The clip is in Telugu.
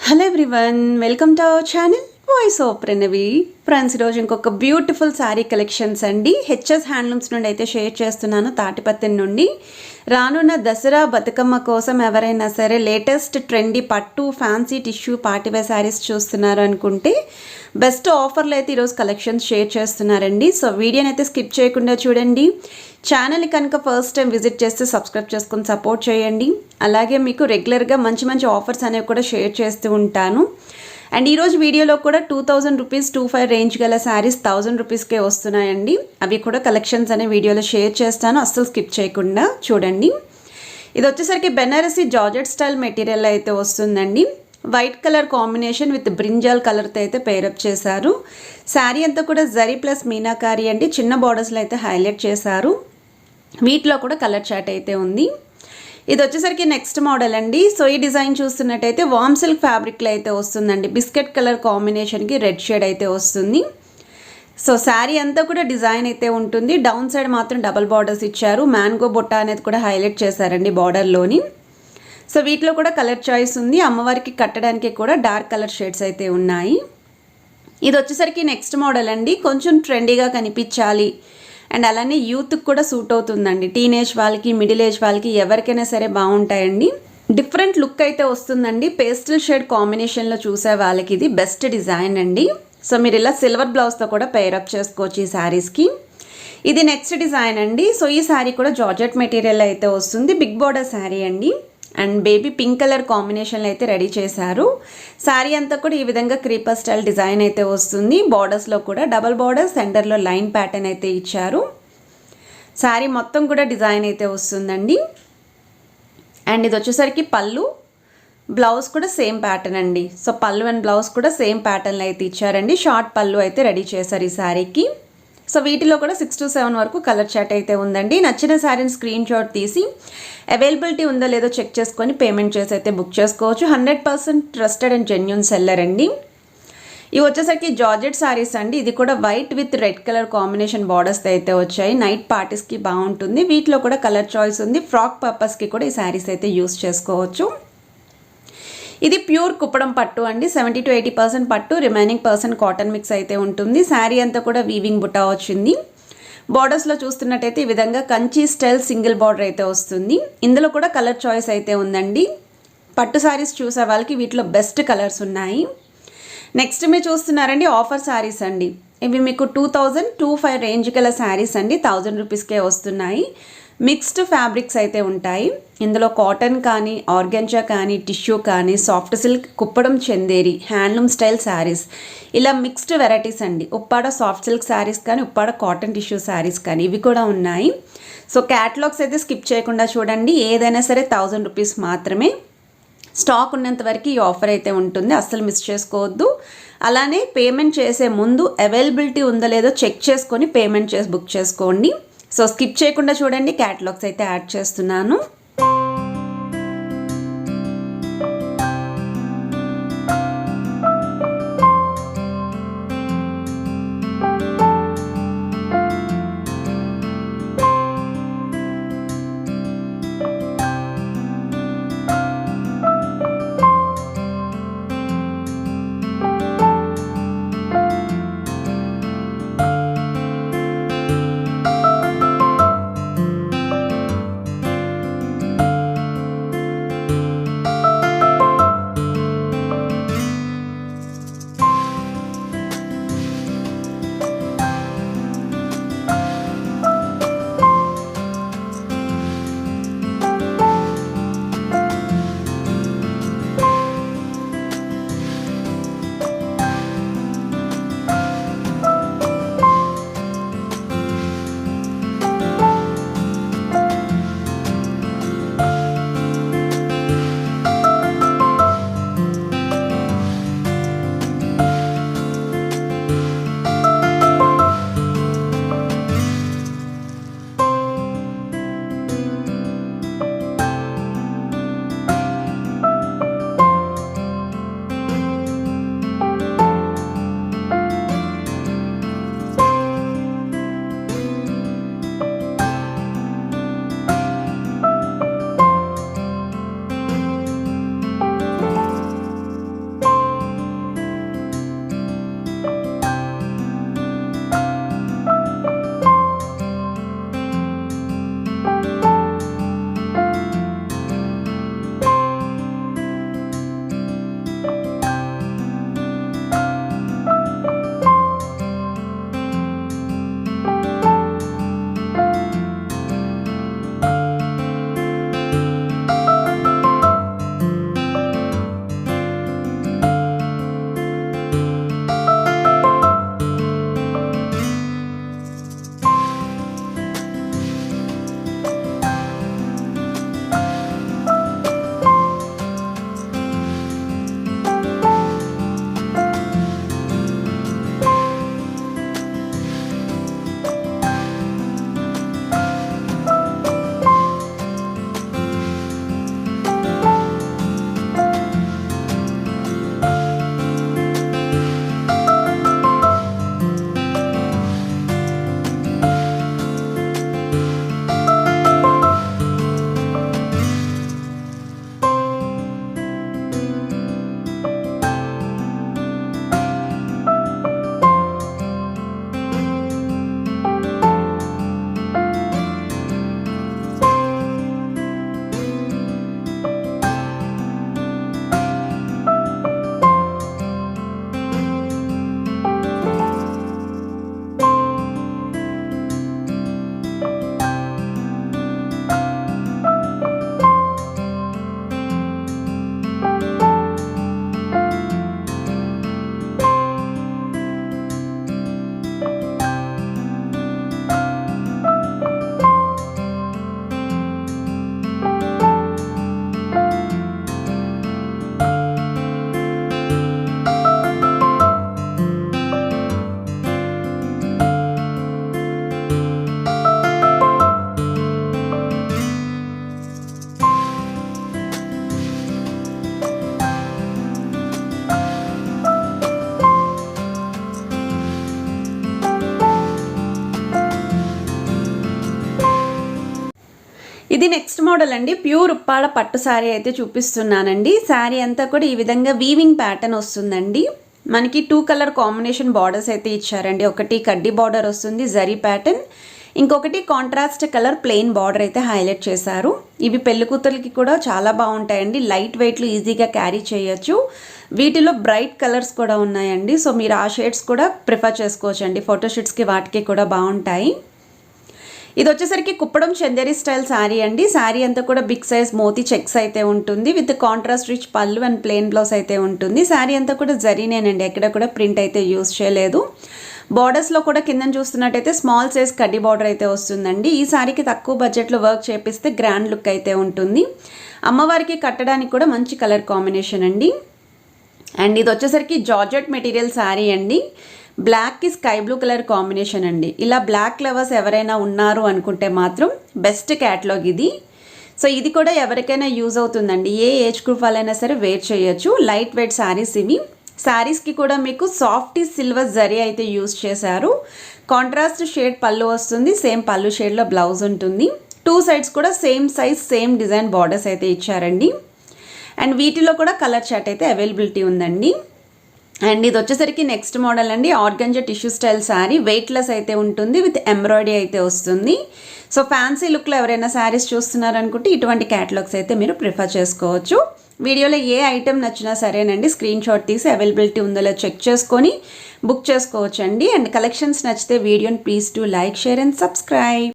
Hello everyone, welcome to our channel voice of Pranavi. Friends, ఈరోజు ఇంకొక బ్యూటిఫుల్ శారీ కలెక్షన్స్ అండి హెచ్ఎస్ హ్యాండ్లూమ్స్ నుండి అయితే షేర్ చేస్తున్నాను. తాటిపత్తి నుండి రానున్న దసరా బతుకమ్మ కోసం ఎవరైనా సరే లేటెస్ట్ ట్రెండీ పట్టు ఫ్యాన్సీ టిష్యూ పార్టీవేర్ శారీస్ చూస్తున్నారు అనుకుంటే బెస్ట్ ఆఫర్లు అయితే ఈరోజు కలెక్షన్స్ షేర్ చేస్తున్నారండి. సో వీడియోని అయితే స్కిప్ చేయకుండా చూడండి. ఛానల్ని కనుక ఫస్ట్ టైం విజిట్ చేస్తే సబ్స్క్రైబ్ చేసుకొని సపోర్ట్ చేయండి. అలాగే మీకు రెగ్యులర్గా మంచి మంచి ఆఫర్స్ అనేవి కూడా షేర్ చేస్తూ ఉంటాను. అండ్ ఈరోజు వీడియోలో కూడా 2000 రూపీస్ 25 రేంజ్ గల శారీస్ 1000 రూపీస్కే వస్తున్నాయండి. అవి కూడా కలెక్షన్స్ అనే వీడియోలో షేర్ చేస్తాను, అస్సలు స్కిప్ చేయకుండా చూడండి. ఇది వచ్చేసరికి బెనారసీ జార్జెట్ స్టైల్ మెటీరియల్ అయితే వస్తుందండి. White colour combination with brinjal కలర్తో అయితే పేరప్ చేశారు. శారీ అంతా కూడా జరీ ప్లస్ మీనాకారి అండి, చిన్న బార్డర్స్లో అయితే హైలైట్ చేశారు. వీటిలో కూడా కలర్ చార్ట్ అయితే ఉంది. ఇది వచ్చేసరికి నెక్స్ట్ మోడల్ అండి. సో ఈ డిజైన్ చూస్తున్నట్టయితే వామ్ సిల్క్ ఫ్యాబ్రిక్లో అయితే వస్తుందండి. బిస్కెట్ కలర్ కాంబినేషన్కి రెడ్ షేడ్ అయితే వస్తుంది. సో శారీ అంతా కూడా డిజైన్ అయితే ఉంటుంది. డౌన్ సైడ్ మాత్రం డబల్ బార్డర్స్ ఇచ్చారు. మ్యాంగో బొట్ట అనేది కూడా హైలైట్ చేశారండి బార్డర్లోని. సో వీటిలో కూడా కలర్ చాయిస్ ఉంది. అమ్మవారికి కట్టడానికి కూడా డార్క్ కలర్ షేడ్స్ అయితే ఉన్నాయి. ఇది వచ్చేసరికి నెక్స్ట్ మోడల్ అండి. కొంచెం ట్రెండీగా కనిపించాలి అండ్ అలానే యూత్కి కూడా సూట్ అవుతుందండి. టీనేజ్ వాళ్ళకి, మిడిల్ ఏజ్ వాళ్ళకి ఎవరికైనా సరే బాగుంటాయండి. డిఫరెంట్ లుక్ అయితే వస్తుందండి. పేస్టల్ షేడ్ కాంబినేషన్లో చూసే వాళ్ళకి ఇది బెస్ట్ డిజైన్ అండి. సో మీరు ఇలా సిల్వర్ బ్లౌజ్తో కూడా పేరప్ చేసుకోవచ్చు ఈ శారీస్కి. ఇది నెక్స్ట్ డిజైన్ అండి. సో ఈ శారీ కూడా జార్జెట్ మెటీరియల్ అయితే వస్తుంది. బిగ్ బార్డర్ శారీ అండి. అండ్ బేబీ పింక్ కలర్ కాంబినేషన్లో అయితే రెడీ చేశారు. శారీ అంతా కూడా ఈ విధంగా క్రీపర్ స్టైల్ డిజైన్ అయితే వస్తుంది. బార్డర్స్లో కూడా డబల్ బార్డర్, సెంటర్లో లైన్ ప్యాటర్న్ అయితే ఇచ్చారు. శారీ మొత్తం కూడా డిజైన్ అయితే వస్తుందండి. అండ్ ఇది వచ్చేసరికి పళ్ళు, బ్లౌజ్ కూడా సేమ్ ప్యాటర్న్ అండి. సో పళ్ళు అండ్ బ్లౌజ్ కూడా సేమ్ ప్యాటర్న్లో అయితే ఇచ్చారండి. షార్ట్ పళ్ళు అయితే రెడీ చేశారు ఈ శారీకి. సో వీటిలో కూడా 6 to 7 వరకు కలర్ చార్ట్ అయితే ఉందండి. నచ్చిన శారీని స్క్రీన్ షాట్ తీసి అవైలబిలిటీ ఉందో లేదో చెక్ చేసుకొని పేమెంట్ చేసి అయితే బుక్ చేసుకోవచ్చు. 100% ట్రస్టెడ్ అండ్ జెన్యూన్ సెల్లర్ అండి. ఇవి వచ్చేసరికి జార్జెట్ శారీస్ అండి. ఇది కూడా white with red colour combination borders అయితే వచ్చాయి. నైట్ పార్టీస్కి బాగుంటుంది. వీటిలో కూడా కలర్ చాయిస్ ఉంది. ఫ్రాక్ పర్పస్కి కూడా ఈ శారీస్ అయితే యూస్ చేసుకోవచ్చు. ఇది ప్యూర్ కుప్పడం పట్టు అండి. 70 to 80% పట్టు, రిమైనింగ్ % కాటన్ మిక్స్ అయితే ఉంటుంది. శారీ అంతా కూడా వీవింగ్ బుటా వచ్చింది. బార్డర్స్లో చూస్తున్నట్టయితే ఈ విధంగా కంచి స్టైల్ సింగిల్ బార్డర్ అయితే వస్తుంది. ఇందులో కూడా కలర్ చాయిస్ అయితే ఉందండి. పట్టు శారీస్ చూసే వాళ్ళకి వీటిలో బెస్ట్ కలర్స్ ఉన్నాయి. నెక్స్ట్ మీరు చూస్తున్నారండి ఆఫర్ శారీస్ అండి. ఇవి మీకు 2025 రేంజ్ గల శారీస్ అండి. 1000 రూపీస్కే వస్తున్నాయి. మిక్స్డ్ ఫ్యాబ్రిక్స్ అయితే ఉంటాయి. ఇందులో కాటన్ కానీ, ఆర్గెంజా కానీ, టిష్యూ కానీ, soft silk, Kuppadam Chanderi, handloom style saris, ఇలా మిక్స్డ్ వెరైటీస్ అండి. ఉప్పాడ సాఫ్ట్ సిల్క్ శారీస్ కానీ, ఉప్పాడ కాటన్ టిష్యూ శారీస్ కానీ ఇవి కూడా ఉన్నాయి. సో క్యాటలాగ్స్ అయితే స్కిప్ చేయకుండా చూడండి. ఏదైనా సరే 1000 రూపీస్ మాత్రమే. స్టాక్ ఉన్నంత వరకు ఈ ఆఫర్ అయితే ఉంటుంది, అస్సలు మిస్ చేసుకోవద్దు. అలానే పేమెంట్ చేసే ముందు అవైలబిలిటీ ఉందో లేదో చెక్ చేసుకొని పేమెంట్ చేసి బుక్ చేసుకోండి. సో స్కిప్ చేయకుండా చూడండి. క్యాటలాగ్స్ అయితే యాడ్ చేస్తున్నాను. ఇది నెక్స్ట్ మోడల్ అండి. ప్యూర్ ఉప్పాడ పట్టు శారీ అయితే చూపిస్తున్నానండి. శారీ అంతా కూడా ఈ విధంగా వీవింగ్ ప్యాటర్న్ వస్తుందండి. మనకి 2 కలర్ కాంబినేషన్ బార్డర్స్ అయితే ఇచ్చారండి. ఒకటి కడ్డీ బార్డర్ వస్తుంది జరీ ప్యాటర్న్, ఇంకొకటి కాంట్రాస్ట్ కలర్ ప్లెయిన్ బార్డర్ అయితే హైలైట్ చేశారు. ఇవి పెళ్లి కూతురికి కూడా చాలా బాగుంటాయండి. లైట్ వెయిట్లు ఈజీగా క్యారీ చేయొచ్చు. వీటిలో బ్రైట్ కలర్స్ కూడా ఉన్నాయండి. సో మీరు ఆ షేడ్స్ కూడా ప్రిఫర్ చేసుకోవచ్చు అండి. ఫోటోషూట్స్కి వాటికి కూడా బాగుంటాయి. ఇది వచ్చేసరికి కుప్పడం చందేరి స్టైల్ శారీ అండి. శారీ అంతా కూడా బిగ్ సైజ్ మోతీ చెక్స్ అయితే ఉంటుంది. విత్ కాంట్రాస్ట్ రిచ్ పళ్ళు అండ్ ప్లెయిన్ బ్లౌజ్ అయితే ఉంటుంది. శారీ అంతా కూడా జరీనేనండి, ఎక్కడ కూడా ప్రింట్ అయితే యూజ్ చేయలేదు. బార్డర్స్లో కూడా కింద చూస్తున్నట్టయితే స్మాల్ సైజ్ కడ్డీ బార్డర్ అయితే వస్తుందండి. ఈ శారీకి తక్కువ బడ్జెట్లో వర్క్ చేపిస్తే గ్రాండ్ లుక్ అయితే ఉంటుంది. అమ్మవారికి కట్టడానికి కూడా మంచి కలర్ కాంబినేషన్ అండి. అండ్ ఇది వచ్చేసరికి జార్జెట్ మెటీరియల్ శారీ అండి. బ్లాక్కి స్కై బ్లూ కలర్ కాంబినేషన్ అండి. ఇలా బ్లాక్ లవర్స్ ఎవరైనా ఉన్నారు అనుకుంటే మాత్రం బెస్ట్ క్యాటలాగ్ ఇది. సో ఇది కూడా ఎవరికైనా యూజ్ అవుతుందండి. ఏ ఏజ్ గ్రూప్ వాళ్ళైనా సరే వేర్ చేయొచ్చు. లైట్ వెయిట్ శారీస్ ఇవి. శారీస్కి కూడా మీకు సాఫ్ట్ సిల్వర్ జరీ అయితే యూజ్ చేశారు. కాంట్రాస్ట్ షేడ్ పళ్ళు వస్తుంది. సేమ్ పళ్ళు షేడ్లో బ్లౌజ్ ఉంటుంది. 2 సైడ్స్ కూడా same size same design borders అయితే ఇచ్చారండి. అండ్ వీటిలో కూడా కలర్ చార్ట్ అయితే అవైలబిలిటీ ఉందండి. అండ్ ఇది వచ్చేసరికి నెక్స్ట్ మోడల్ అండి. Organza tissue style sari weightless అయితే ఉంటుంది. విత్ ఎంబ్రాయిడరీ అయితే వస్తుంది. సో ఫ్యాన్సీ లుక్లో ఎవరైనా శారీస్ చూస్తున్నారనుకుంటే ఇటువంటి క్యాటలాగ్స్ అయితే మీరు ప్రిఫర్ చేసుకోవచ్చు. వీడియోలో ఏ ఐటెం నచ్చినా సరేనండి, స్క్రీన్ షాట్ తీసి అవైలబిలిటీ ఉందో లేదో చెక్ చేసుకొని బుక్ చేసుకోవచ్చు అండి. అండ్ కలెక్షన్స్ నచ్చితే వీడియోని please to like, share and subscribe.